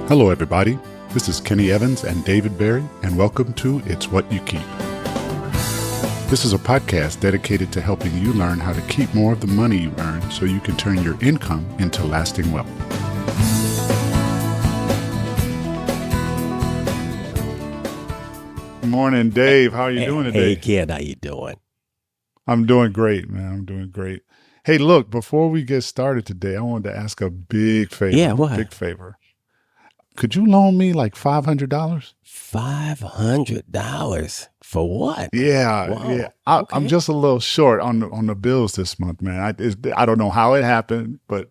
Hello, everybody. This is Kenny Evans and David Berry, and welcome to It's What You Keep. This is a podcast dedicated to helping you learn how to keep more of the money you earn so you can turn your income into lasting wealth. Good morning, Dave. How are you doing today? Hey, Ken, how you doing? I'm doing great, man. I'm doing great. Hey, look, before we get started today, I wanted to ask a big favor. Yeah, what? Big favor. Could you loan me like $500? $500 for what? Yeah, Whoa, yeah. okay. I'm just a little short on the bills this month, man. I don't know how it happened, but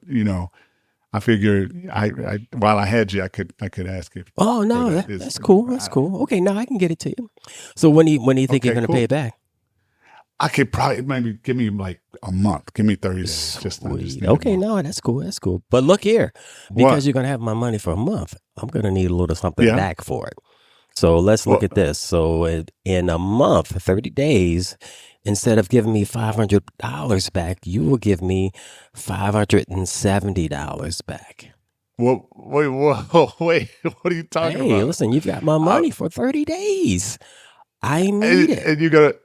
I figured I while I had you, I could ask you. Oh no, that's cool. That's cool. Okay, now I can get it to you. So when do you think you're going to pay it back? I could probably maybe give me like a month. Give me 30 days. Okay, no, that's cool. That's cool. But look here, because you're going to have my money for a month, I'm going to need a little something back for it. So let's look at this. So in a month, 30 days, instead of giving me $500 back, you will give me $570 back. Wait, what are you talking about? Hey, listen, you've got my money for 30 days. I need it. And you're going to...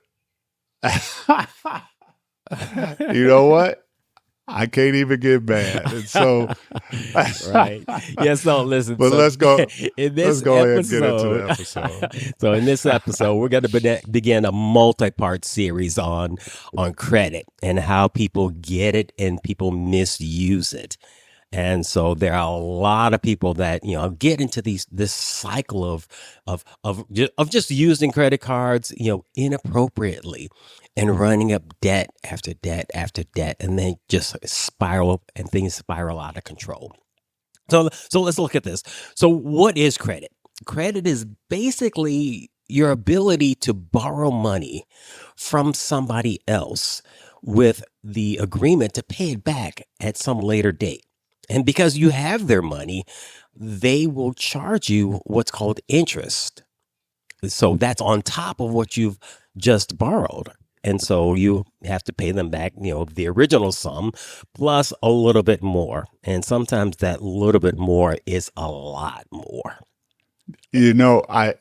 You know what? I can't even get mad. And so, right. Yeah, so listen. But let's go ahead and get into the episode. So in this episode, we're going to begin a multi-part series on credit and how people get it and people misuse it. And so there are a lot of people that, get into this cycle of just using credit cards, inappropriately and running up debt after debt after debt, and then just spiral and things spiral out of control. So let's look at this. So what is credit? Credit is basically your ability to borrow money from somebody else with the agreement to pay it back at some later date. And because you have their money, they will charge you what's called interest. So that's on top of what you've just borrowed. And so you have to pay them back, the original sum plus a little bit more. And sometimes that little bit more is a lot more. I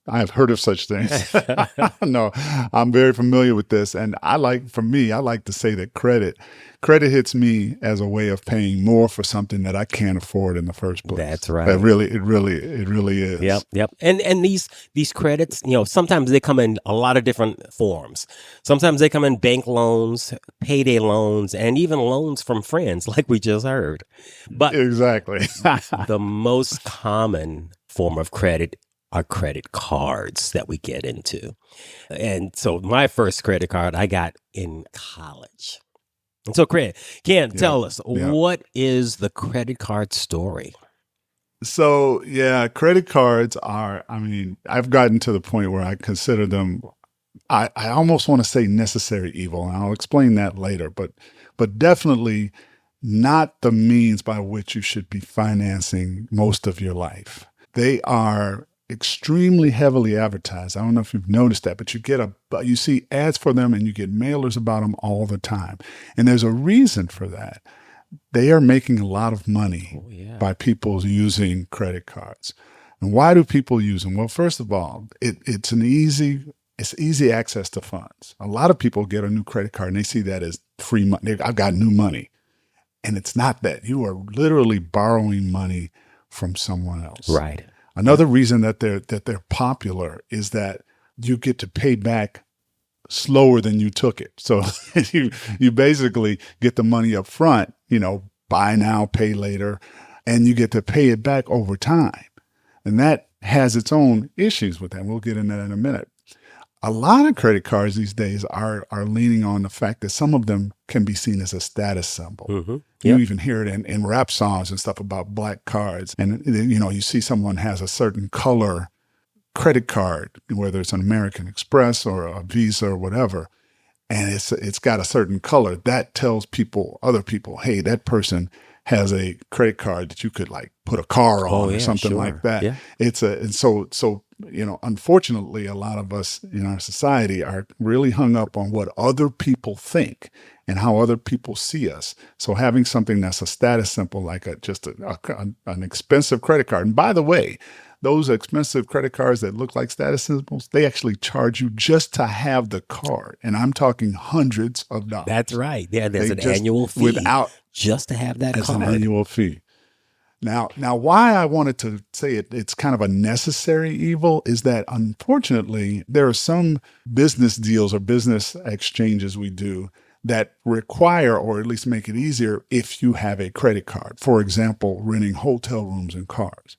have heard of such things. No, I'm very familiar with this. And I like to say that credit hits me as a way of paying more for something that I can't afford in the first place. That's right. It really is. Yep. And these credits, sometimes they come in a lot of different forms. Sometimes they come in bank loans, payday loans, and even loans from friends, like we just heard. But exactly. The most common form of credit are credit cards that we get into. And so my first credit card I got in college. And so, Craig, tell us, what is the credit card story? So, credit cards are, I've gotten to the point where I consider them, I almost want to say necessary evil, and I'll explain that later, but definitely not the means by which you should be financing most of your life. They are extremely heavily advertised. I don't know if you've noticed that, but you see ads for them and you get mailers about them all the time. And there's a reason for that. They are making a lot of money by people using credit cards. And why do people use them? Well, first of all, it's easy access to funds. A lot of people get a new credit card and they see that as free money. I've got new money. And it's not that. You are literally borrowing money from someone else. Right. Another reason that they're popular is that you get to pay back slower than you took it. So you basically get the money up front, buy now, pay later, and you get to pay it back over time. And that has its own issues with that. We'll get into that in a minute. A lot of credit cards these days are leaning on the fact that some of them can be seen as a status symbol. Mm-hmm. You even hear it in rap songs and stuff about black cards. And, you see someone has a certain color credit card, whether it's an American Express or a Visa or whatever, and it's got a certain color. That tells other people, hey, that person has a credit card that you could like put a car on or something like that. Yeah. Unfortunately, a lot of us in our society are really hung up on what other people think and how other people see us. So having something that's a status symbol, like an expensive credit card. And by the way, those expensive credit cards that look like status symbols, they actually charge you just to have the card. And I'm talking hundreds of dollars. That's right. Yeah, there's They an just, annual fee without just to have that as an card. annual fee. Now, why I wanted to say it's kind of a necessary evil is that unfortunately there are some business deals or business exchanges we do that require or at least make it easier if you have a credit card. For example, renting hotel rooms and cars.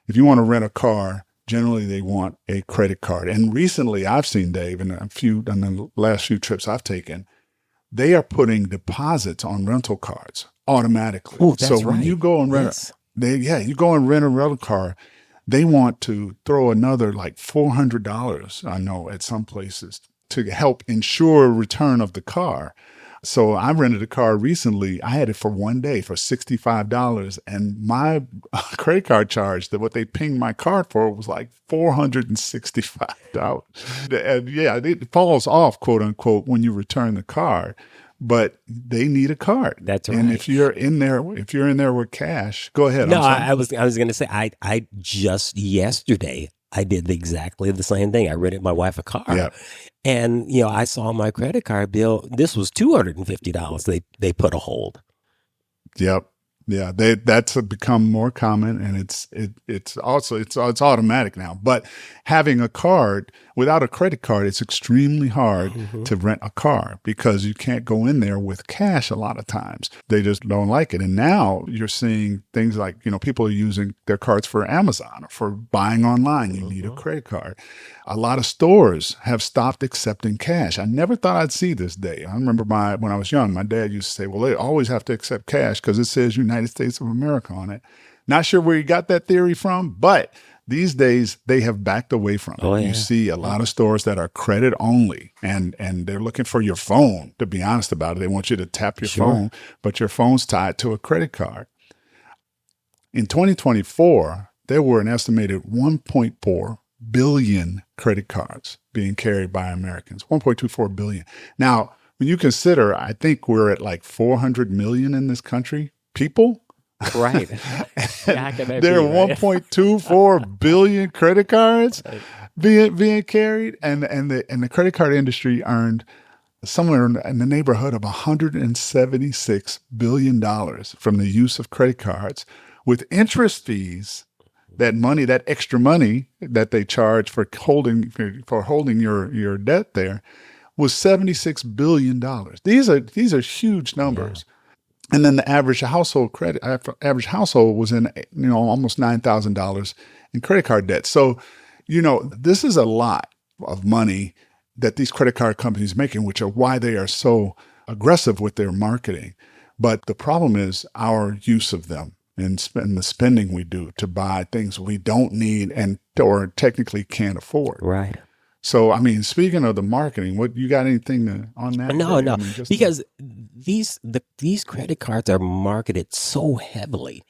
If you want to rent a car, generally they want a credit card. And recently I've seen, Dave, in the last few trips I've taken, they are putting deposits on rental cards automatically. Oh, that's so right. when you go and rent, you go and rent a rental car, they want to throw another like $400, I know, at some places to help ensure return of the car. So I rented a car recently. I had it for one day for $65, and my credit card charge, that what they pinged my card for, was like $465. And yeah, it falls off, quote unquote, when you return the car, but they need a card. That's right. And if you're in there with cash, go ahead. No, I was going to say, I just yesterday, I did exactly the same thing. I rented my wife a car. Yeah. And, I saw my credit card bill. This was $250. They put a hold. Yep. Yeah. That's become more common, and it's automatic now. But having a card, without a credit card, it's extremely hard to rent a car because you can't go in there with cash a lot of times. They just don't like it. And now you're seeing things like, people are using their cards for Amazon or for buying online. You need a credit card. A lot of stores have stopped accepting cash. I never thought I'd see this day. I remember when I was young, my dad used to say, well, they always have to accept cash because it says United States of America on it. Not sure where you got that theory from, but these days they have backed away from it. Oh, yeah. You see a lot of stores that are credit only, and they're looking for your phone, to be honest about it. They want you to tap your phone, but your phone's tied to a credit card. In 2024, there were an estimated 1.4 billion credit cards being carried by Americans, 1.24 billion. Now, when you consider, I think we're at like 400 million in this country, people. Right. There are 1.24 billion credit cards being carried, and the credit card industry earned somewhere in the neighborhood of $176 billion from the use of credit cards, with interest fees. That extra money that they charge for holding your debt there was $76 billion. These are huge numbers. Yeah. And then the average household was in, almost $9,000 in credit card debt. So, this is a lot of money that these credit card companies are making, which are why they are so aggressive with their marketing. But the problem is our use of them. And the spending we do to buy things we don't need or technically can't afford. Right. So, speaking of the marketing, what you got anything on that? No, because these credit cards are marketed so heavily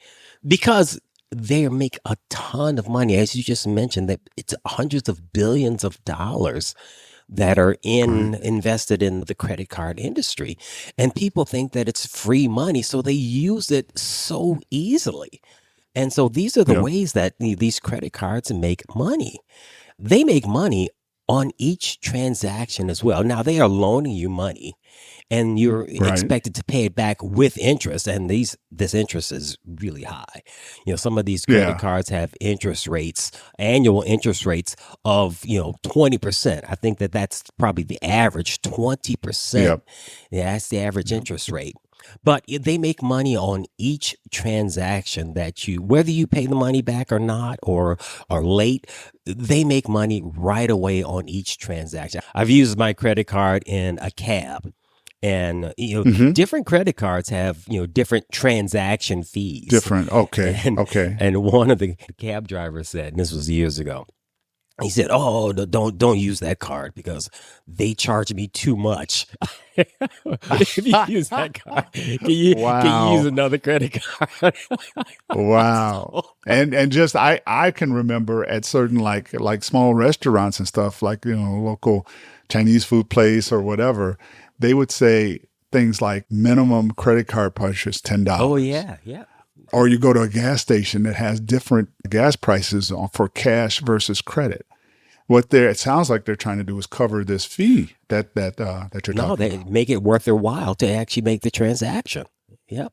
because they make a ton of money, as you just mentioned. That it's hundreds of billions of dollars that are invested in the credit card industry. And people think that it's free money, so they use it so easily. And so these are the ways that these credit cards make money. They make money on each transaction as well. Now, they are loaning you money, and you're expected to pay it back with interest. And this interest is really high. Some of these credit cards have annual interest rates of, 20%. I think that's probably the average, 20%. Yeah, that's the average interest rate. But they make money on each transaction whether you pay the money back or not, or late, they make money right away on each transaction. I've used my credit card in a cab. And, different credit cards have, different transaction fees. Okay. And one of the cab drivers said, and this was years ago, he said, "Oh, don't use that card because they charge me too much." If you use that card, can you use another credit card? Wow. And just I can remember at certain like small restaurants and stuff, like local Chinese food place or whatever, they would say things like minimum credit card purchase $10. Oh, yeah. Yeah. Or you go to a gas station that has different gas prices for cash versus credit. It sounds like they're trying to do is cover this fee that you're No, talking they about. make it worth their while to actually make the transaction. Yep.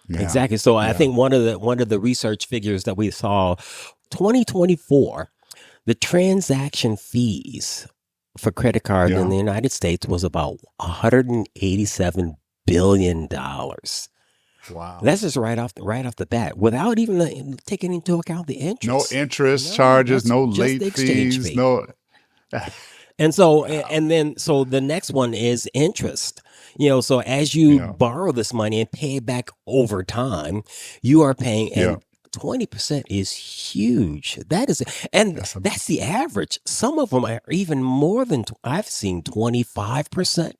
Yeah. Exactly. So I Yeah. think one of the research figures that we saw, 2024, the transaction fees for credit cards in Yeah. the United States was about $187 billion. Wow. That's just right off the bat, without even taking into account the No interest. interest No, charges, that's no just late the exchange fees, fee. no. And so, Wow. so the next one is interest. So as you Yeah. borrow this money and pay it back over time, you are paying, Yeah. and 20% is huge. And That's that's the average. Some of them are even more than, I've seen 25%.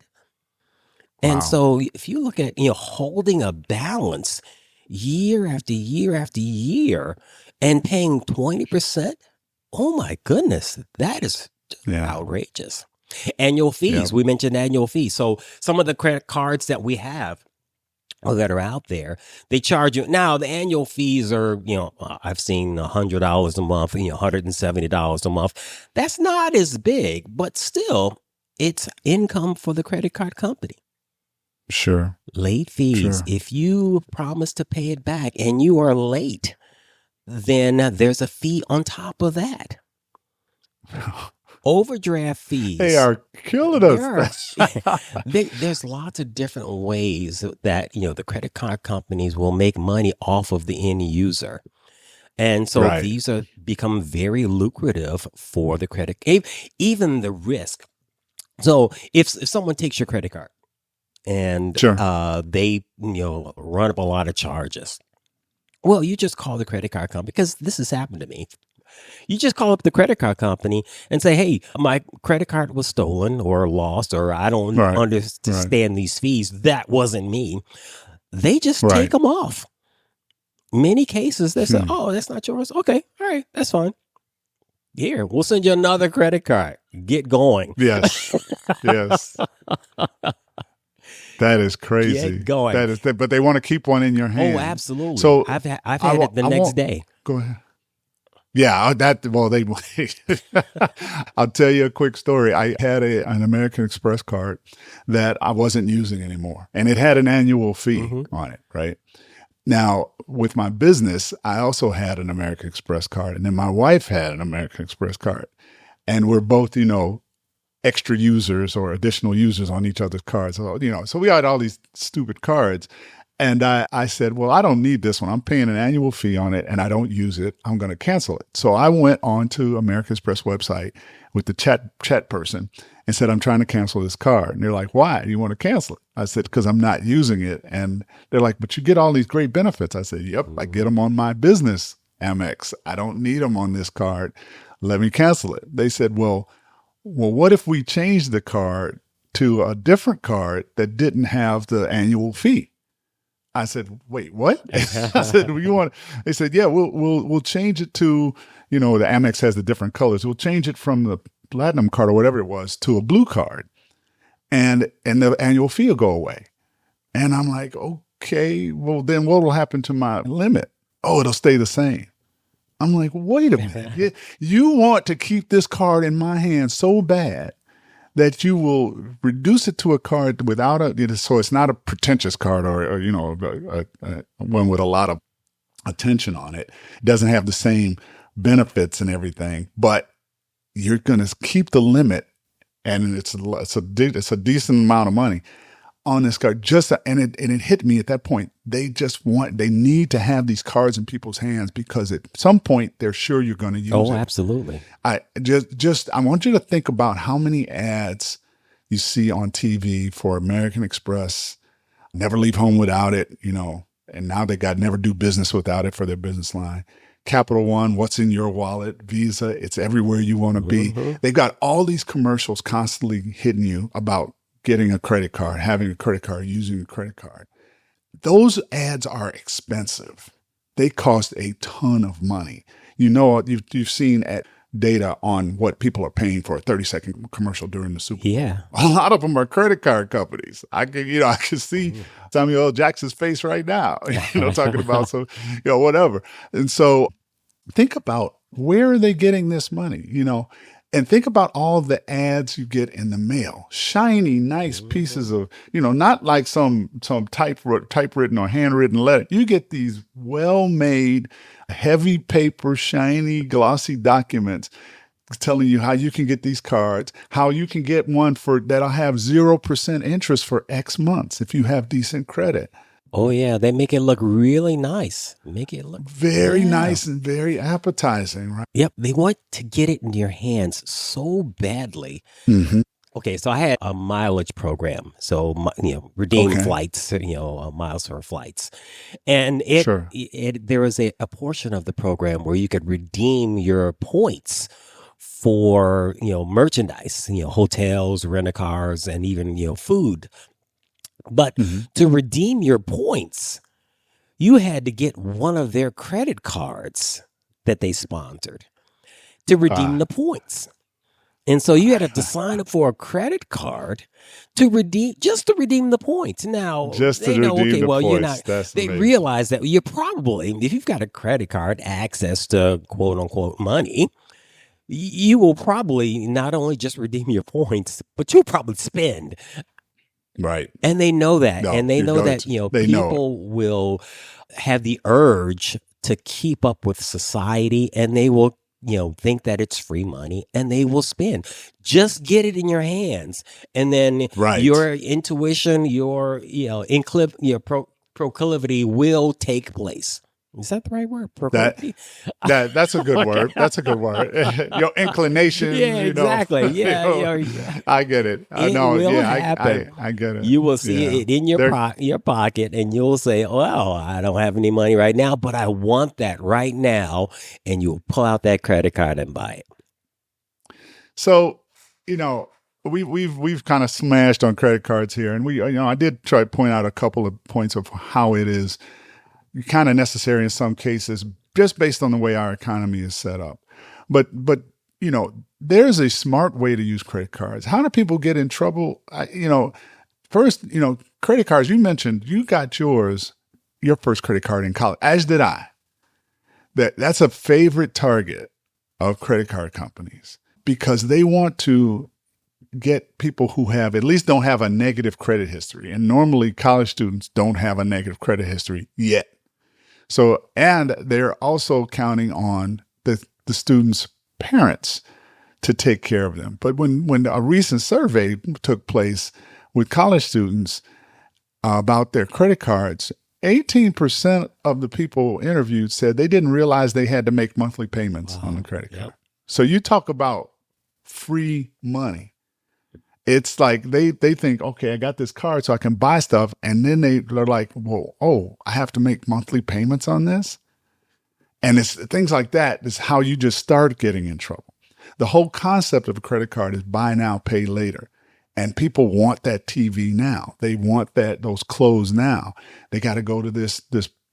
And wow. so if you look at, holding a balance year after year after year and paying 20%, oh my goodness, that is Yeah. outrageous. Annual Yeah. fees. We mentioned annual fees. So some of the credit cards that we have or that are out there, they charge you. Now the annual fees are, I've seen $100 a month, $170 a month. That's not as big, but still it's income for the credit card company. Sure. Late fees. Sure. If you promise to pay it back and you are late, then there's a fee on top of that. Overdraft fees. They are killing us. There's lots of different ways that, the credit card companies will make money off of the end user. And so Right. these are become very lucrative for the credit, even the risk. So if someone takes your credit card and Sure. they, run up a lot of charges, well, you just call the credit card company, because this has happened to me. You just call up the credit card company and say, hey, my credit card was stolen or lost, or I don't Right. understand these fees. That wasn't me. They just Right. take them off. Many cases, they say, Hmm. oh, that's not yours. Okay. All right. That's fine. Here, we'll send you another credit card. Get going. Yes. Yes. That is crazy. Get going. But they want to keep one in your hand. Oh, absolutely. So I've had I it the I next won't- day. Go ahead. Yeah, I'll tell you a quick story. I had an American Express card that I wasn't using anymore, and it had an annual fee Mhm. on it, right? Now, with my business, I also had an American Express card, and then my wife had an American Express card, and we're both, extra users or additional users on each other's cards. So we had all these stupid cards. And I said, well, I don't need this one. I'm paying an annual fee on it and I don't use it. I'm going to cancel it. So I went on to American Express website with the chat person and said, I'm trying to cancel this card. And they're like, why do you want to cancel it? I said, because I'm not using it. And they're like, but you get all these great benefits. I said, yep, I get them on my business Amex. I don't need them on this card. Let me cancel it. They said, well, what if we change the card to a different card that didn't have the annual fee? I said, wait, what? I said, well, you want? They said, yeah, we'll change it to, the Amex has the different colors. We'll change it from the platinum card or whatever it was to a blue card, and the annual fee will go away. And I'm like, okay, well then what will happen to my limit? Oh, it'll stay the same. I'm like, wait a minute, you want to keep this card in my hand so bad that you will reduce it to a card without so it's not a pretentious card or one with a lot of attention on it. It doesn't have the same benefits and everything, but you're going to keep the limit, and it's a decent amount of money on this card. And it hit me at that point. They need to have these cards in people's hands because at some point they're sure you're going to use it. Oh, absolutely. I want you to think about how many ads you see on TV for American Express, never leave home without it, and now they got never do business without it for their business line. Capital One, what's in your wallet, Visa, it's everywhere you want to be. Mm-hmm. They've got all these commercials constantly hitting you about getting a credit card, having a credit card, using a credit card. Those ads are expensive. They cost a ton of money. You've seen at data on what people are paying for a 30-second commercial during the Super Bowl. Yeah. A lot of them are credit card companies. I can see Samuel L. Jackson's face right now, talking about whatever. And so think about, where are they getting this money? And think about all the ads you get in the mail, shiny, nice pieces of, not like some typewritten or handwritten letter. You get these well-made, heavy paper, shiny, glossy documents telling you how you can get these cards, how you can get one that'll have 0% interest for X months if you have decent credit. Oh, yeah. They make it look really nice. Make it look very nice and very appetizing, right? Yep. They want to get it in your hands so badly. Mm-hmm. Okay. So I had a mileage program. So, redeem flights, miles for flights. And there was a portion of the program where you could redeem your points for, merchandise, hotels, rent-a-cars, and even, food. But to redeem your points, you had to get one of their credit cards that they sponsored to redeem the points. And so you had to sign up for a credit card to redeem the points. Now, they realize that you're probably, if you've got a credit card, access to quote unquote money, you will probably not only just redeem your points, but you'll probably spend. Right. And they know that. And they know that, people will have the urge to keep up with society, and they will, think that it's free money, and they will spend. Just get it in your hands. And then your intuition, your, proclivity will take place. Is that the right word? Proclivity? That's a good word. That's a good word. Your inclination. Yeah, exactly. I get it. I know. It will happen. I get it. You will see it in your pocket, and you'll say, "Well, I don't have any money right now, but I want that right now," and you'll pull out that credit card and buy it. So, we've kind of smashed on credit cards here, and I did try to point out a couple of points of how it is kind of necessary in some cases, just based on the way our economy is set up. But there's a smart way to use credit cards. How do people get in trouble? First, credit cards, you mentioned you got your first credit card in college, as did I. That's a favorite target of credit card companies, because they want to get people who don't have a negative credit history. And normally college students don't have a negative credit history yet. So, and they're also counting on the students' parents to take care of them. But when a recent survey took place with college students about their credit cards, 18% of the people interviewed said they didn't realize they had to make monthly payments on the credit card. So you talk about free money. It's like they think, okay, I got this card so I can buy stuff. And then they're like, well, I have to make monthly payments on this. And it's things like that is how you just start getting in trouble. The whole concept of a credit card is buy now, pay later. And people want that TV now. They want those clothes now. They got to go to this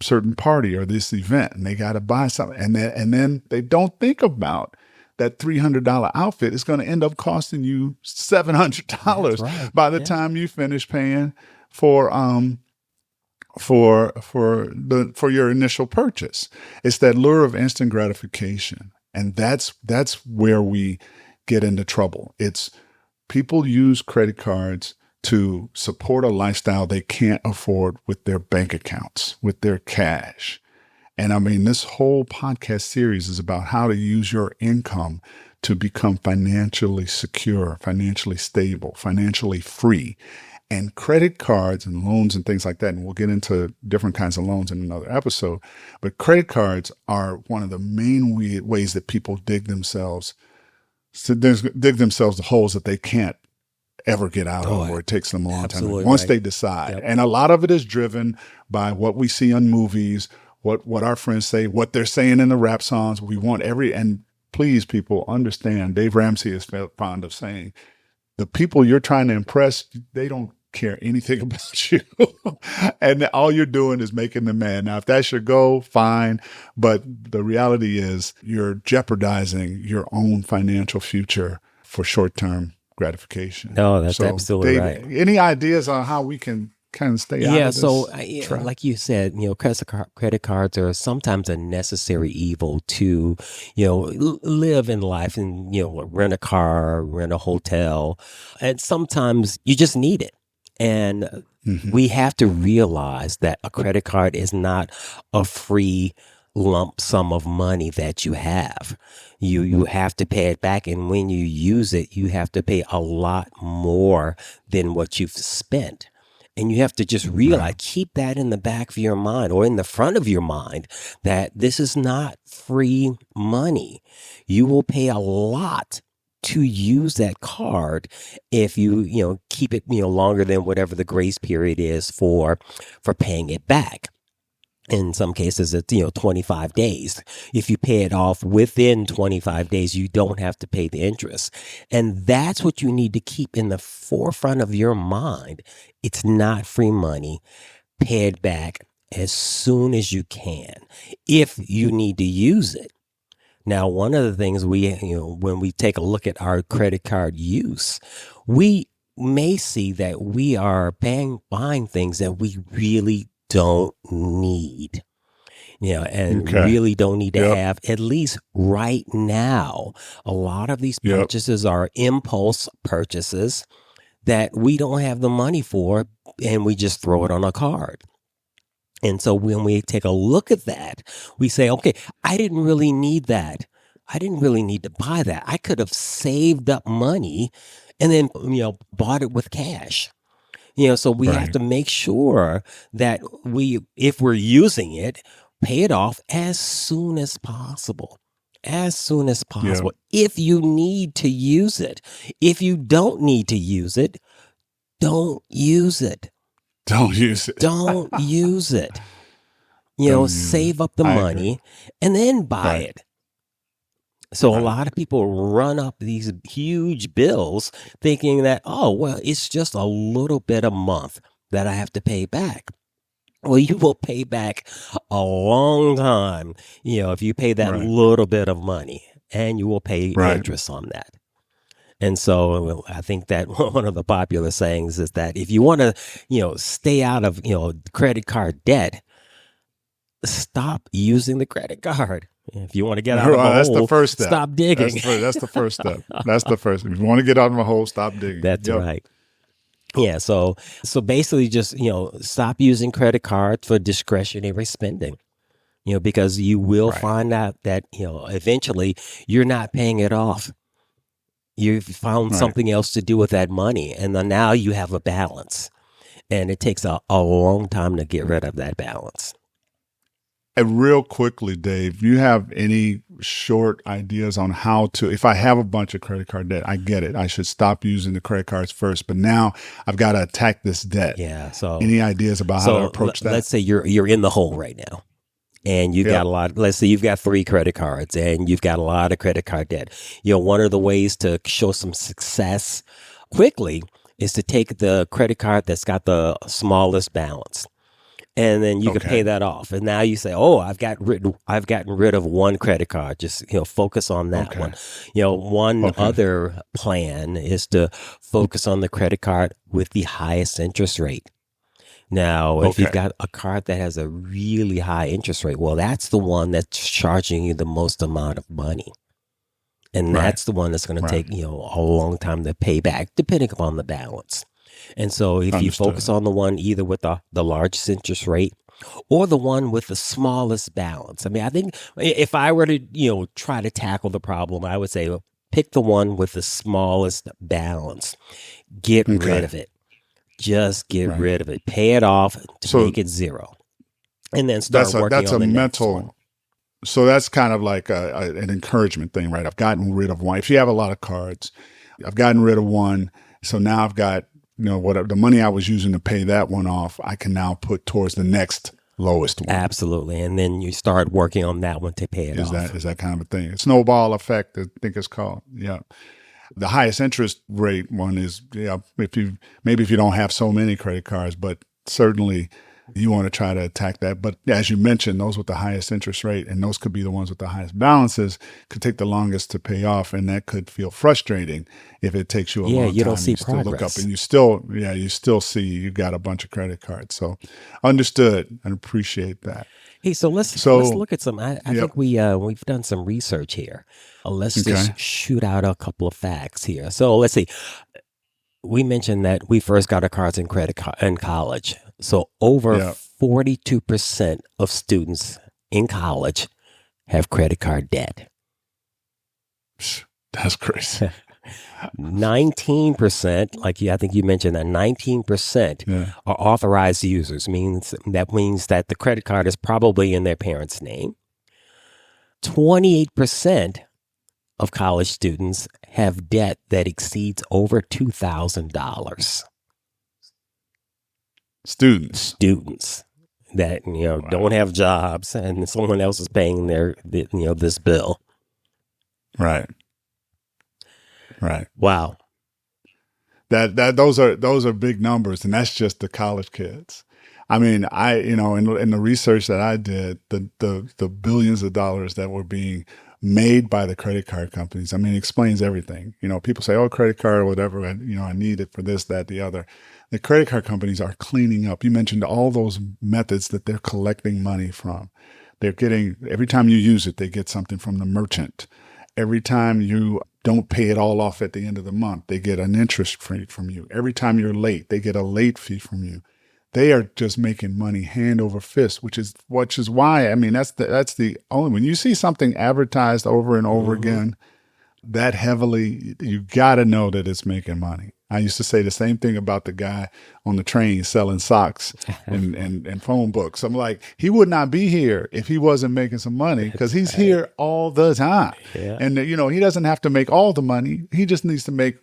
certain party or this event, and they got to buy something. And then they don't think about that $300 outfit is going to end up costing you $700 by the time you finish paying for your initial purchase. It's that lure of instant gratification, and that's where we get into trouble. It's people use credit cards to support a lifestyle they can't afford with their bank accounts, with their cash. And I mean, this whole podcast series is about how to use your income to become financially secure, financially stable, financially free. And credit cards and loans and things like that, and we'll get into different kinds of loans in another episode, but credit cards are one of the main ways that people dig themselves the holes that they can't ever get out of, or it takes them a long time once they decide. And a lot of it is driven by what we see on movies, what our friends say, what they're saying in the rap songs. We want and please, people, understand, Dave Ramsey is fond of saying, the people you're trying to impress, they don't care anything about you. And all you're doing is making them mad. Now, if that's your goal, fine. But the reality is you're jeopardizing your own financial future for short-term gratification. No, that's So, absolutely Dave, right. any ideas on how we can kind of stay out Yeah, of so this trap? like you said, credit cards are sometimes a necessary evil to, live in life and, rent a car, rent a hotel, and sometimes you just need it. And Hmm. we have to realize that a credit card is not a free lump sum of money that you have. You have to pay it back, and when you use it, you have to pay a lot more than what you've spent. And you have to just realize, Right. keep that in the back of your mind or in the front of your mind that this is not free money. You will pay a lot to use that card if you keep it, longer than whatever the grace period is for paying it back. In some cases, it's, 25 days. If you pay it off within 25 days, you don't have to pay the interest. And that's what you need to keep in the forefront of your mind. It's not free money. Pay it back as soon as you can if you need to use it. Now, one of the things when we take a look at our credit card use, we may see that we are buying things that we really don't need, and Okay. really don't need to Yep. have, at least right now. A lot of these Yep. purchases are impulse purchases that we don't have the money for, and we just throw it on a card. And so when we take a look at that, we say, okay, I didn't really need that. I didn't really need to buy that. I could have saved up money and then, bought it with cash. So we have Right. to make sure that if we're using it, pay it off as soon as possible. As soon as Yep. possible. If you need to use it. If you don't need to use it, don't use it. Don't use it. Don't use it. Don't use it. Save up the I agree. money and then buy Right. it. So a Right. lot of people run up these huge bills thinking that, oh, well, it's just a little bit a month that I have to pay back. Well, you will pay back a long time, if you pay that Right. little bit of money, and you will pay Right. interest on that. And so I think that one of the popular sayings is that if you want to, stay out of, credit card debt, stop using the credit card. If you want to get out of a That's the hole, first step. stop digging. That's the first step. That's the first. If you want to get out of a hole, stop digging. That's Yep. right. Yeah. So basically just, stop using credit cards for discretionary spending, because you will Right. find out that, eventually you're not paying it off. You've found Right. something else to do with that money. And then now you have a balance, and it takes a long time to get rid of that balance. And real quickly, Dave, you have any short ideas on how to, if I have a bunch of credit card debt, I get it. I should stop using the credit cards first, but now I've got to attack this debt. Yeah. So, Any ideas about how to approach that? let's say you're in the hole right now. And you've got let's say you've got 3 credit cards and you've got a lot of credit card debt. One of the ways to show some success quickly is to take the credit card that's got the smallest balance. And then you can Okay. pay that off. And now you say, oh, I've gotten rid of one credit card. Just, focus on that Okay. one. One Okay. other plan is to focus on the credit card with the highest interest rate. Now, if you've Okay. got a card that has a really high interest rate, well, that's the one that's charging you the most amount of money. And Right. that's the one that's going to take, a long time to pay back, depending upon the balance. And so if you Understood. focus on the one either with the largest interest rate or the one with the smallest balance. I mean, I think if I were to, try to tackle the problem, I would say, well, pick the one with the smallest balance. Get Okay. rid of it. Just get Right. rid of it. Pay it off to So make it zero. And then start that's a working on the next one. mental. So that's kind of like an encouragement thing, right? I've gotten rid of one. If you have a lot of cards, I've gotten rid of one. So now I've got, whatever the money I was using to pay that one off, I can now put towards the next lowest one. Absolutely. And then you start working on that one to pay it off. Is that kind of a thing? Snowball effect, I think it's called. Yeah. The highest interest rate one is, yeah, if you don't have so many credit cards, but certainly you want to try to attack that. But as you mentioned, those with the highest interest rate, and those could be the ones with the highest balances, could take the longest to pay off. And that could feel frustrating if it takes you a Yeah, long you time. don't see You still look up progress. and you still see you got a bunch of credit cards. So understood and appreciate that. Hey, so let's So, look at some. I yep. think we've done some research here. Let's Okay. just shoot out a couple of facts here. So let's see. We mentioned that we first got our cards in in college. So over Yeah. 42% of students in college have credit card debt. That's crazy. 19%, I think you mentioned that 19% Yeah. are authorized users. Means that the credit card is probably in their parents' name. 28% of college students have debt that exceeds over $2,000. Students. Students that Wow. don't have jobs and someone else is paying this bill. Right. Right. Wow. Those are big numbers, and that's just the college kids. I mean, in the research that I did, the billions of dollars that were being made by the credit card companies, I mean, it explains everything. People say, "Oh, credit card or whatever," and, I need it for this, that, the other. The credit card companies are cleaning up. You mentioned all those methods that they're collecting money from. They're getting, every time you use it, they get something from the merchant. Every time you don't pay it all off at the end of the month, they get an interest fee from you. Every time you're late, they get a late fee from you. They are just making money hand over fist, which is why, I mean, that's the only, when you see something advertised over and over again that heavily, you got to know that it's making money. I used to say the same thing about the guy on the train selling socks and phone books. I'm like, he would not be here if he wasn't making some money, because he's here all the time. Yeah. And, he doesn't have to make all the money. He just needs to make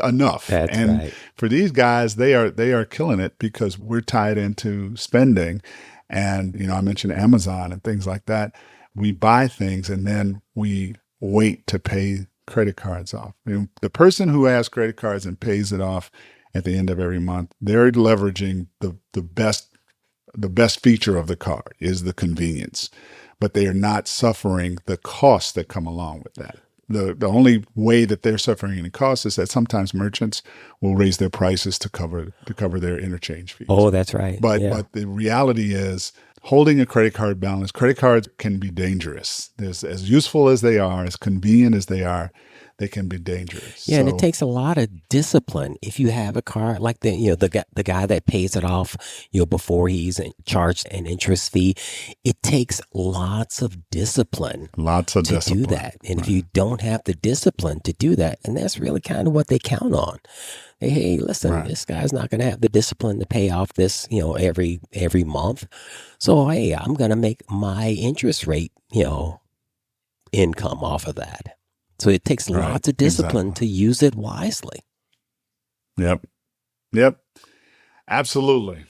enough. That's and right. for these guys, they are killing it because we're tied into spending. And, I mentioned Amazon and things like that. We buy things and then we wait to pay credit cards off. The person who has credit cards and pays it off at the end of every month, they're leveraging the best feature of the card is the convenience, but they are not suffering the costs that come along with that. The only way that they're suffering any costs is that sometimes merchants will raise their prices to cover their interchange fees. Oh, that's right. But the reality is, holding a credit card balance, credit cards can be dangerous. There's, as useful as they are, as convenient as they are, they can be dangerous. Yeah, and it takes a lot of discipline if you have a card like the guy that pays it off, before he's charged an interest fee. It takes lots of discipline to do that. And if you don't have the discipline to do that, and that's really kind of what they count on. Hey, listen, this guy's not going to have the discipline to pay off this, every month. So, hey, I'm going to make my interest rate, income off of that. So it takes lots of discipline to use it wisely. Yep. Absolutely.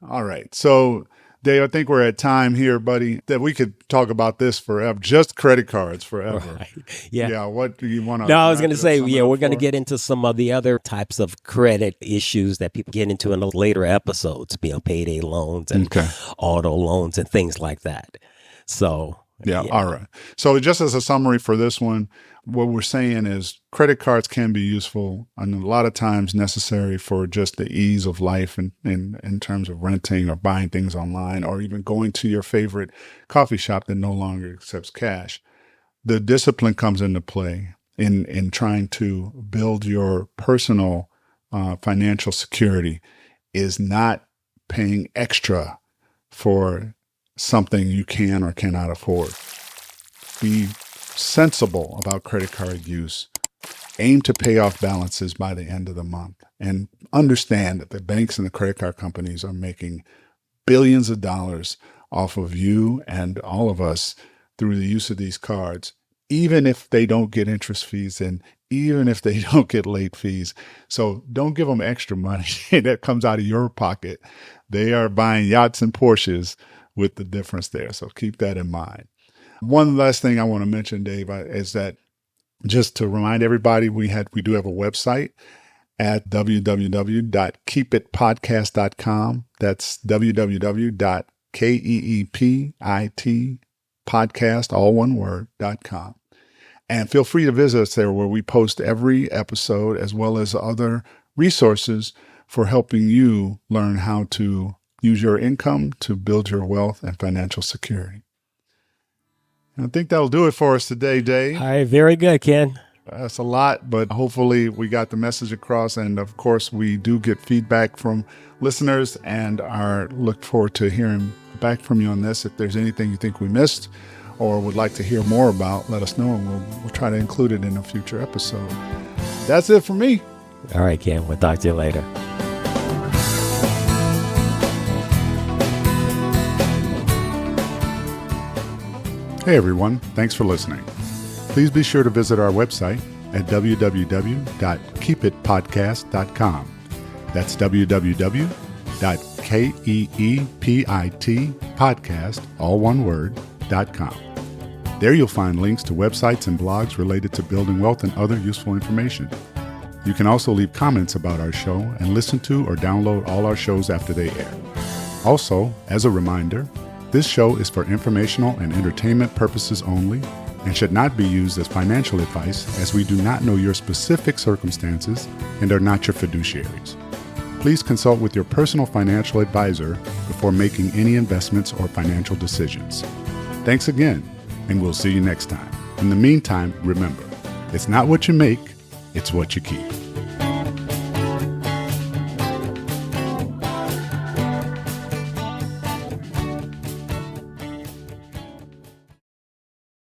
All right. So, Dave, I think we're at time here, buddy, that we could talk about this forever, just credit cards forever. Right. Yeah. Yeah. What do you want to? No, I was going to say, we're going to get into some of the other types of credit issues that people get into in the later episodes, payday loans and auto loans and things like that. So. Yeah. All right. So just as a summary for this one, what we're saying is credit cards can be useful and a lot of times necessary for just the ease of life in terms of renting or buying things online or even going to your favorite coffee shop that no longer accepts cash. The discipline comes into play in trying to build your personal financial security is not paying extra for something you can or cannot afford. Be sensible about credit card use. Aim to pay off balances by the end of the month and understand that the banks and the credit card companies are making billions of dollars off of you and all of us through the use of these cards, even if they don't get interest fees and even if they don't get late fees. So don't give them extra money that comes out of your pocket. They are buying yachts and Porsches with the difference there. So keep that in mind. One last thing I want to mention, Dave, is that Just to remind everybody, we do have a website at www.keepitpodcast.com. That's www.keepitpodcast, all one word.com. And feel free to visit us there, where we post every episode as well as other resources for helping you learn how to use your income to build your wealth and financial security. And I think that'll do it for us today, Dave. All right, very good, Ken. That's a lot, but hopefully we got the message across. And of course, we do get feedback from listeners and look forward to hearing back from you on this. If there's anything you think we missed or would like to hear more about, let us know, and we'll try to include it in a future episode. That's it for me. All right, Ken, we'll talk to you later. Hey everyone, thanks for listening. Please be sure to visit our website at www.keepitpodcast.com. That's www.keepitpodcast, all one word.com. There you'll find links to websites and blogs related to building wealth and other useful information. You can also leave comments about our show and listen to or download all our shows after they air. Also, as a reminder, this show is for informational and entertainment purposes only and should not be used as financial advice, as we do not know your specific circumstances and are not your fiduciaries. Please consult with your personal financial advisor before making any investments or financial decisions. Thanks again, and we'll see you next time. In the meantime, remember, it's not what you make, it's what you keep.